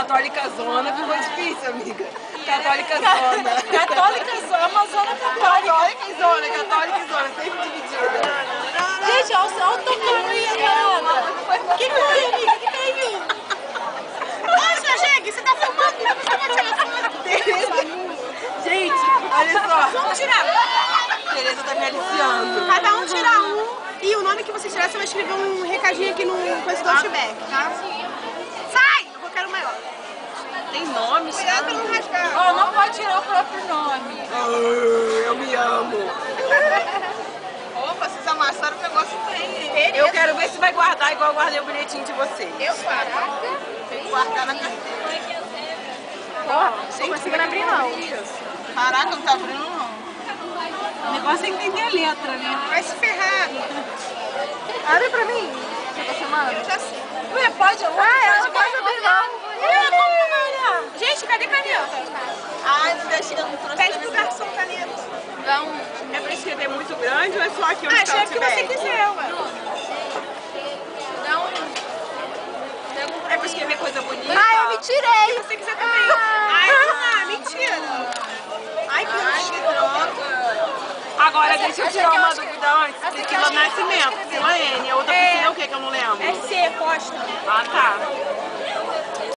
Católica Zona ficou difícil, amiga. Católica Zona. Católica Zona, uma zona católica. Católica e Zona, sempre dividida. Gente, olha o tocaninho, cara. Que foi, amiga? Que tem? Nossa, gente, você tá filmando? Você vai tirar foto? Gente, olha só. Vamos tirar. Tereza tá me aliciando. Cada um tira um e o nome que você tirar, você vai escrever um recadinho aqui no coisa do Outback, tá? Sai! Eu quero maior. Tem nome, Cuidado pra não rasgar. Oh, não pode tirar o próprio nome. Eu me amo. Opa, vocês amassaram o negócio bem. Eu quero ver se vai guardar igual eu guardei o bilhetinho de vocês. Eu faço. Tem que guardar na carteira. Não conseguindo abrir não. Caraca, não tá abrindo não. O negócio é entender a letra, né? Vai se ferrar. Abre pra mim. Você tá chamando? Eu já sei. Ué, pode? Ela não pode abrir não. Gente, cadê caneta? Ai, não deixei, eu não trouxe. Pede pro garçom caneta. É pra escrever muito grande ou é só aqui onde Ah, tá o escreve o que você Outback? quiser, ué. É pra escrever coisa bonita? Ah, eu me tirei. Se você quiser também. Ai, não, mentira. Ai, que Droga. Agora, deixa eu tirar uma dúvida antes. Priscila Nascimento, Priscila N. A outra Priscila é o que que eu não lembro? é C, Costa. Ah, tá.